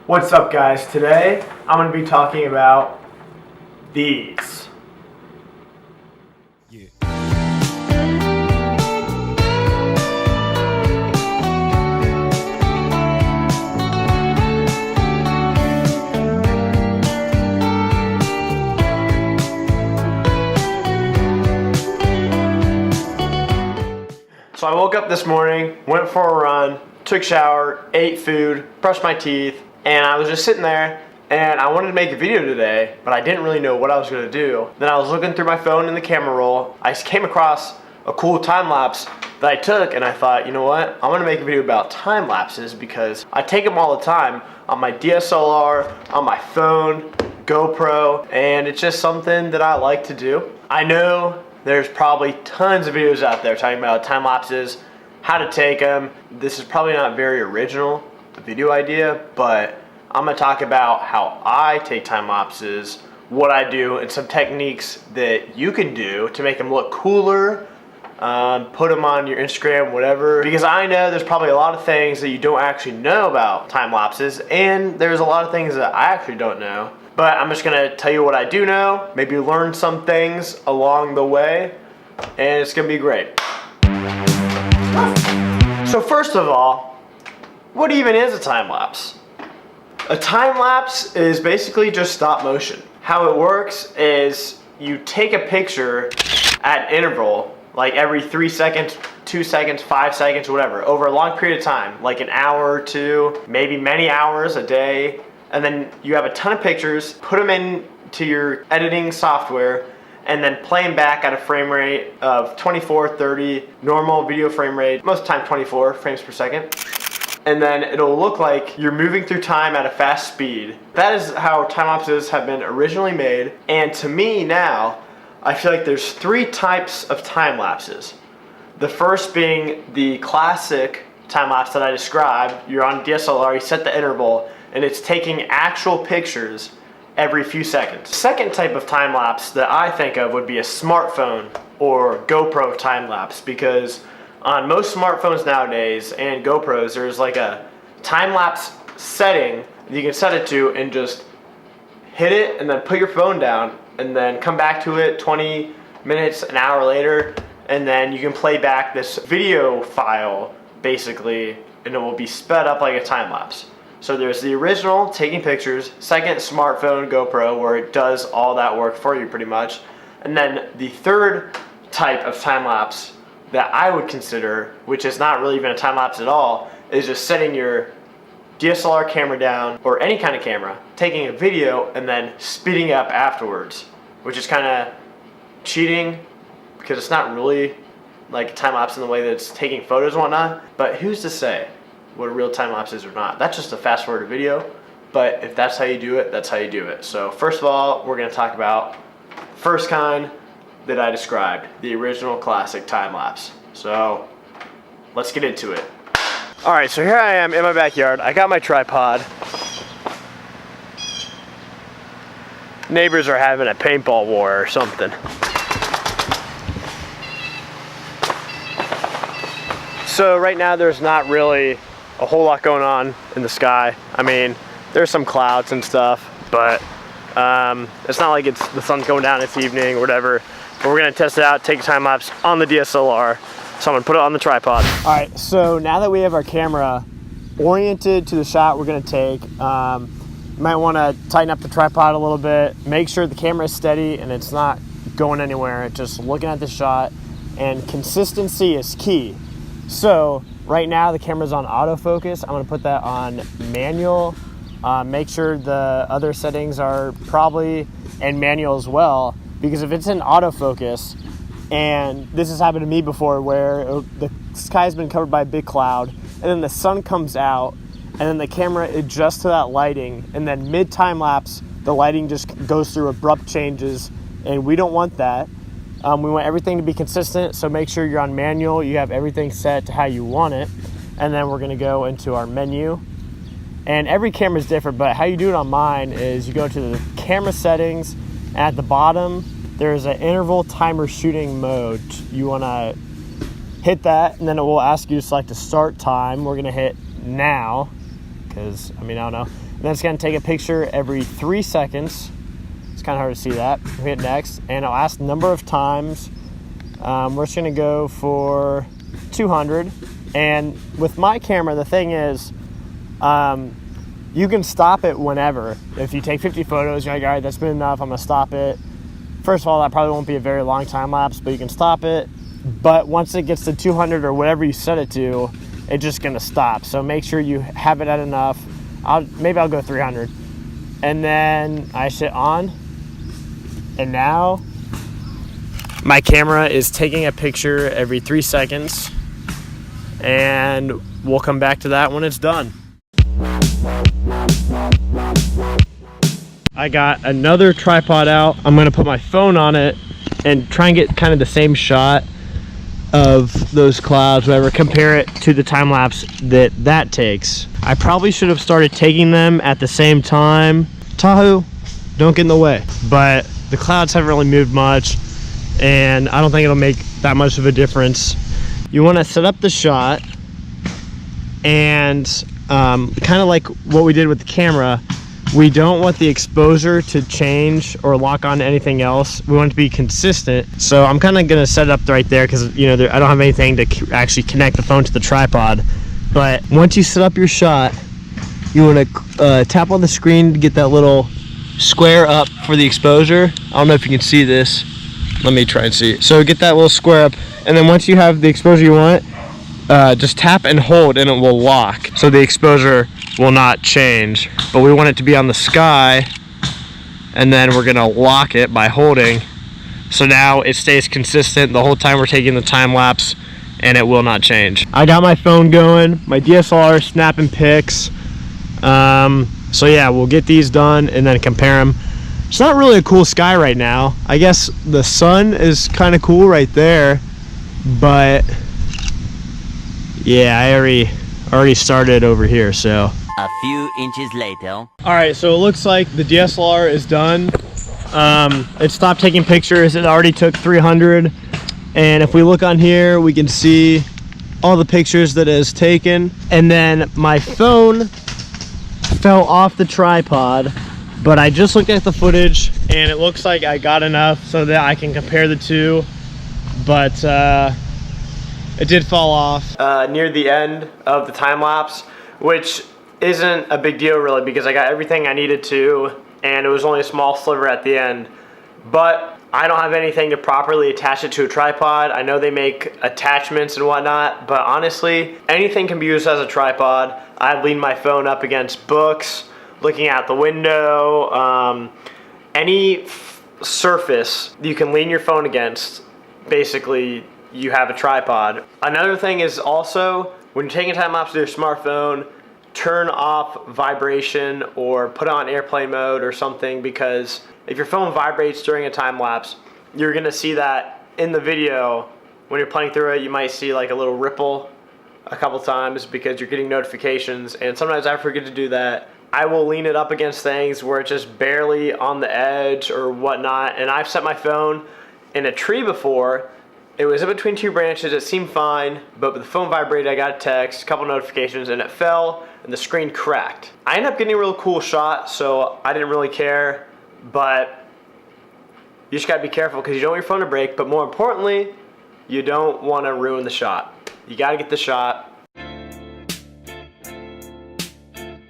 What's up, guys? Today I'm going to be talking about these. So I woke up this morning, went for a run, took a shower, ate food, brushed my teeth, and I was just sitting there and I wanted to make a video today, but I didn't really know what I was going to do. Then I was looking through my phone in the camera roll. I came across a cool time lapse that I took, and I thought, you know what? I want to make a video about time lapses because I take them all the time on my DSLR, on my phone, GoPro, and it's just something that I like to do. I know there's probably tons of videos out there talking about time lapses, how to take them. This is probably not very original, a video idea, but I'm gonna talk about how I take time lapses, what I do, and some techniques that you can do to make them look cooler, put them on your Instagram, whatever. Because I know there's probably a lot of things that you don't actually know about time lapses, and there's a lot of things that I actually don't know. But I'm just gonna tell you what I do know, maybe learn some things along the way, and it's gonna be great. So first of all, what even is a time lapse? A time lapse is basically just stop motion. How it works is you take a picture at an interval, like every 3 seconds, 2 seconds, 5 seconds, whatever, over a long period of time, like an hour or two, maybe many hours a day. And then you have a ton of pictures, put them into your editing software, and then play them back at a frame rate of 24, 30, normal video frame rate, most of the time 24 frames per second. And then it'll look like you're moving through time at a fast speed. That is how time lapses have been originally made. And to me now, I feel like there's 3 types of time lapses. The first being the classic time lapse that I described. You're on DSLR, you set the interval, and it's taking actual pictures every few seconds. The second type of time lapse that I think of would be a smartphone or GoPro time lapse, because on most smartphones nowadays and GoPros, there's like a time lapse setting that you can set it to and just hit it and then put your phone down and then come back to it 20 minutes, an hour later, and then you can play back this video file basically, and it will be sped up like a time lapse. So there's the original, taking pictures, second, smartphone, GoPro, where it does all that work for you pretty much. And then the third type of time lapse that I would consider, which is not really even a time lapse at all, is just setting your DSLR camera down, or any kind of camera, taking a video and then speeding up afterwards, which is kind of cheating because it's not really like a time lapse in the way that it's taking photos and whatnot. But who's to say what a real time lapse is or not? That's just a fast forward video, but if that's how you do it, that's how you do it. So first of all, we're going to talk about the first kind that I described, the original classic time lapse. So let's get into it. All right, so here I am in my backyard. I got my tripod. Neighbors are having a paintball war or something. So right now there's not really a whole lot going on in the sky. I mean, there's some clouds and stuff, but it's not like the sun's going down, it's evening or whatever. But we're gonna test it out, take a time lapse on the DSLR. So I'm gonna put it on the tripod. All right, so now that we have our camera oriented to the shot we're gonna take, you might wanna tighten up the tripod a little bit, make sure the camera is steady and it's not going anywhere, it's just looking at the shot, and consistency is key. So right now the camera's on autofocus. I'm gonna put that on manual. Make sure the other settings are probably in manual as well, because if it's in autofocus, and this has happened to me before where the sky's been covered by a big cloud and then the sun comes out and then the camera adjusts to that lighting, and then mid time lapse the lighting just goes through abrupt changes, and we don't want that. We want everything to be consistent, so make sure you're on manual, you have everything set to how you want it. And then we're gonna go into our menu, and every camera is different, but how you do it on mine is you go to the camera settings, and at the bottom there's an interval timer shooting mode. You wanna hit that, and then it will ask you to select a start time. We're gonna hit now, because, I mean, I don't know. And then it's gonna take a picture every 3 seconds. It's kind of hard to see that. We hit next, and it'll ask the number of times. We're just gonna go for 200. And with my camera, the thing is, you can stop it whenever. If you take 50 photos, you're like, all right, that's been enough, I'm gonna stop it. First of all, that probably won't be a very long time lapse, but you can stop it. But once it gets to 200 or whatever you set it to, it's just gonna stop. So make sure you have it at enough. Maybe I'll go 300. And then I hit on, and now my camera is taking a picture every 3 seconds, and we'll come back to that when it's done. I got another tripod out. I'm gonna put my phone on it and try and get kind of the same shot of those clouds, whatever, compare it to the time lapse that takes. I probably should have started taking them at the same time. Tahoe, don't get in the way. But the clouds haven't really moved much, and I don't think it'll make that much of a difference. You want to set up the shot, and kind of like what we did with the camera, we don't want the exposure to change or lock on to anything else. We want it to be consistent. So I'm kind of gonna set it up right there because I don't have anything to actually connect the phone to the tripod. But once you set up your shot, you want to tap on the screen to get that little square up for the exposure. I don't know if you can see this. Let me try and see it. So get that little square up, and then once you have the exposure you want, just tap and hold and it will lock. So the exposure will not change, but we want it to be on the sky, and then we're gonna lock it by holding. So now it stays consistent the whole time we're taking the time lapse, and it will not change. I got my phone going, my DSLR snapping pics. So yeah, we'll get these done and then compare them. It's not really a cool sky right now. I guess the sun is kind of cool right there, but yeah, I already started over here, so. A few inches later. All right, so it looks like the DSLR is done. It stopped taking pictures. It already took 300. And if we look on here, we can see all the pictures that it has taken. And then my phone fell off the tripod, but I just looked at the footage and it looks like I got enough so that I can compare the two. But it did fall off near the end of the time lapse, which isn't a big deal really because I got everything I needed to, and it was only a small sliver at the end. But I don't have anything to properly attach it to a tripod. I know they make attachments and whatnot, but honestly, anything can be used as a tripod. I lean my phone up against books, looking out the window, any surface you can lean your phone against, basically you have a tripod. Another thing is also, when you're taking time lapse with your smartphone, turn off vibration or put it on airplane mode or something, because if your phone vibrates during a time lapse, you're gonna see that in the video. When you're playing through it, you might see like a little ripple a couple times because you're getting notifications, and sometimes I forget to do that. I will lean it up against things where it's just barely on the edge or whatnot, and I've set my phone in a tree before. It was in between two branches, it seemed fine, but with the phone vibrated, I got a text, a couple notifications, and it fell, and the screen cracked. I ended up getting a real cool shot, so I didn't really care, but you just gotta be careful because you don't want your phone to break, but more importantly, you don't wanna ruin the shot. You gotta get the shot.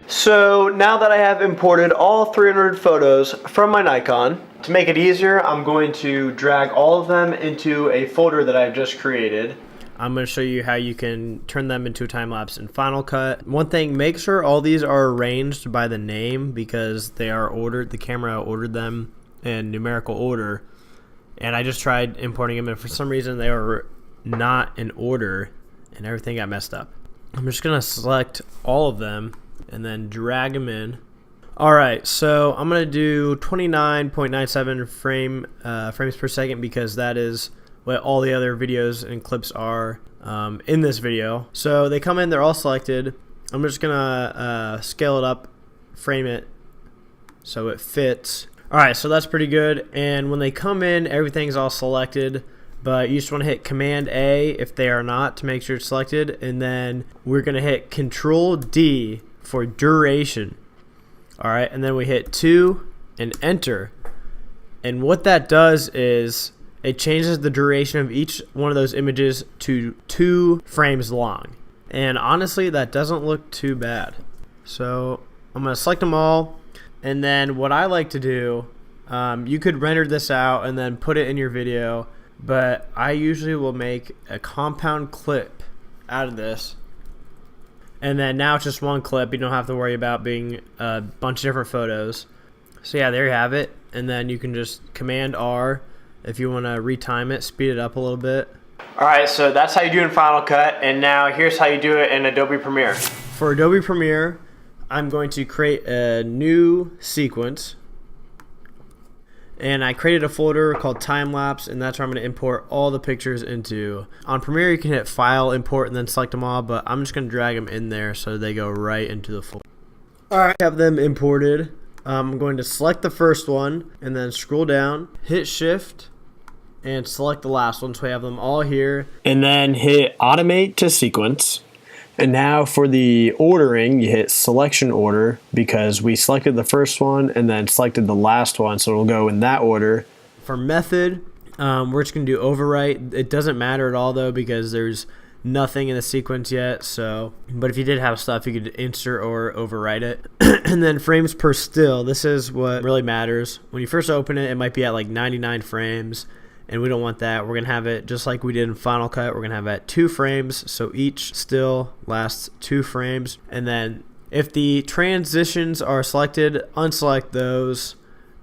So now that I have imported all 300 photos from my Nikon, to make it easier, I'm going to drag all of them into a folder that I've just created. I'm going to show you how you can turn them into a time lapse in FinalCut. One thing, make sure all these are arranged by the name because they are ordered. The camera ordered them in numerical order, and I just tried importing them, and for some reason they were not in order, and everything got messed up. I'm just going to select all of them and then drag them in. Alright, so I'm going to do 29.97 frames per second because that is what all the other videos and clips are in this video. So they come in, they're all selected. I'm just going to scale it up, frame it so it fits. Alright, so that's pretty good. And when they come in, everything's all selected, but you just want to hit Command A if they are not to make sure it's selected, and then we're going to hit Control D for duration. All right, and then we hit 2 and enter. And what that does is it changes the duration of each one of those images to 2 frames long. And honestly, that doesn't look too bad. So I'm gonna select them all. And then what I like to do, you could render this out and then put it in your video, but I usually will make a compound clip out of this. And then now it's just one clip. You don't have to worry about being a bunch of different photos. So yeah, there you have it. And then you can just Command R if you want to retime it, speed it up a little bit. All right, so that's how you do it in Final Cut. And now here's how you do it in Adobe Premiere. For Adobe Premiere, I'm going to create a new sequence. And I created a folder called Timelapse, and that's where I'm going to import all the pictures into. On Premiere, you can hit File, Import, and then select them all, but I'm just going to drag them in there so they go right into the folder. All right, I have them imported. I'm going to select the first one, and then scroll down, hit Shift, and select the last one, so we have them all here. And then hit Automate to Sequence. And now for the ordering, you hit selection order because we selected the first one and then selected the last one, so it'll go in that order. For method, we're just gonna do overwrite. It doesn't matter at all though because there's nothing in the sequence yet. So, but if you did have stuff, you could insert or overwrite it. And then frames per still. This is what really matters. When you first open it, it might be at like 99 frames. And we don't want that. We're going to have it just like we did in Final Cut. We're going to have it at 2 frames. So each still lasts 2 frames. And then if the transitions are selected, unselect those.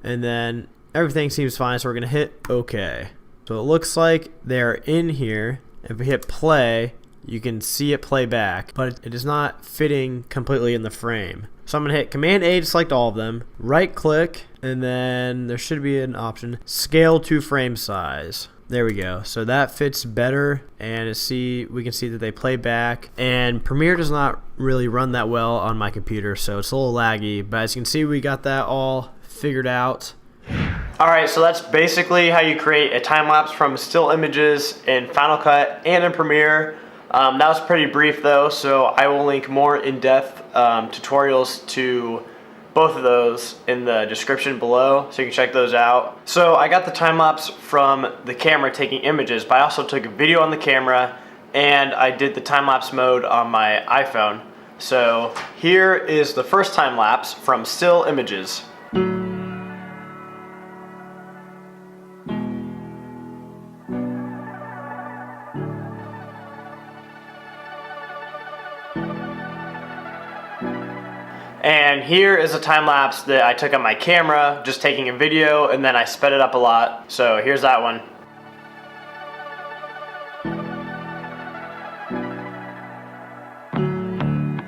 And then everything seems fine. So we're going to hit OK. So it looks like they're in here. If we hit play, you can see it play back. But it is not fitting completely in the frame. So I'm going to hit Command A to select all of them. Right click. And then there should be an option, scale to frame size. There we go. So that fits better, and we can see that they play back. And Premiere does not really run that well on my computer, so it's a little laggy. But as you can see, we got that all figured out. All right, so that's basically how you create a time lapse from still images in Final Cut and in Premiere. That was pretty brief though, so I will link more in-depth tutorials to both of those in the description below, so you can check those out. So I got the time lapse from the camera taking images, but I also took a video on the camera and I did the time lapse mode on my iPhone. So here is the first time lapse from still images. And here is a time lapse that I took on my camera, just taking a video, and then I sped it up a lot. So here's that one.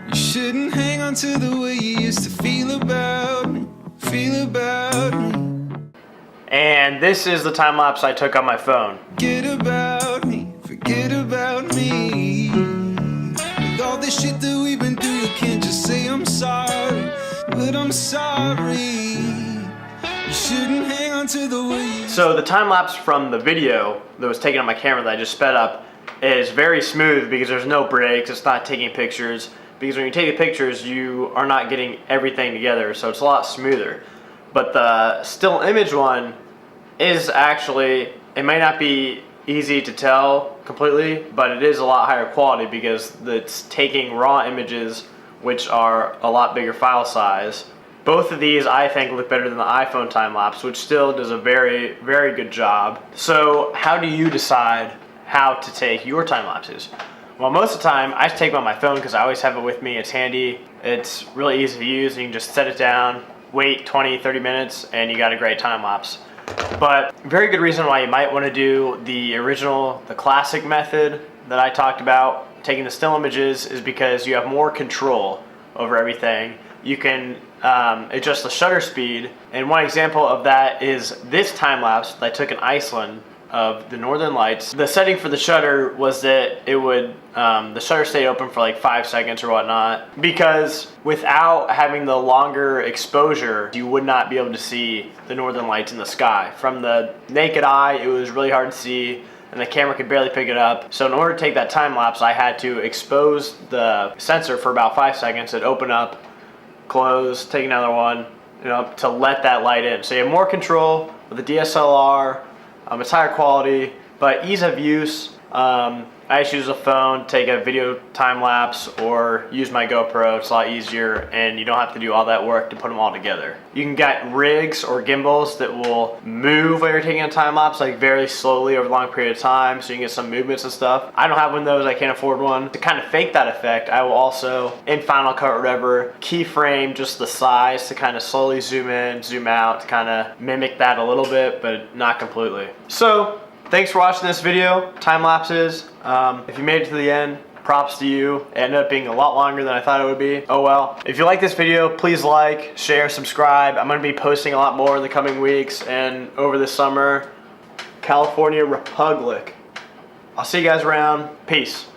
You shouldn't hang on to the way you used to feel about me, And this is the time lapse I took on my phone. forget about me. With all this shit that we've been through, you can't just say I'm sorry, but I'm sorry. You shouldn't hang on to the way you... So the time lapse from the video that was taken on my camera that I just sped up is very smooth because there's no breaks, it's not taking pictures. Because when you take the pictures, you are not getting everything together, so it's a lot smoother. But the still image one is actually, it might not be easy to tell completely, but it is a lot higher quality because it's taking raw images, which are a lot bigger file size. Both of these I think look better than the iPhone time lapse, which still does a very, very good job. So how do you decide how to take your time lapses? Well, most of the time I just take them on my phone because I always have it with me. It's handy, it's really easy to use. You can just set it down, wait 20-30 minutes, and you got a great time lapse. But very good reason why you might want to do the original, the classic method that I talked about, taking the still images, is because you have more control over everything. You can adjust the shutter speed, and one example of that is this time lapse that I took in Iceland of the Northern Lights. The setting for the shutter was that it would, the shutter stayed open for like 5 seconds or whatnot, because without having the longer exposure, you would not be able to see the Northern Lights in the sky. From the naked eye, it was really hard to see, and the camera could barely pick it up. So in order to take that time lapse, I had to expose the sensor for about 5 seconds and open up close, take another one, you know, to let that light in. So you have more control with the DSLR. It's higher quality, but ease of use. I just use a phone, take a video time lapse, or use my GoPro. It's a lot easier, and you don't have to do all that work to put them all together. You can get rigs or gimbals that will move when you're taking a time lapse, like very slowly over a long period of time, so you can get some movements and stuff. I don't have one of those. I can't afford one. To kind of fake that effect, I will also, in Final Cut or whatever, keyframe just the size to kind of slowly zoom in, zoom out, to kind of mimic that a little bit, but not completely. So, thanks for watching this video, time lapses. If you made it to the end, props to you. It ended up being a lot longer than I thought it would be. Oh well. If you like this video, please like, share, subscribe. I'm gonna be posting a lot more in the coming weeks and over the summer. California Republic. I'll see you guys around. Peace.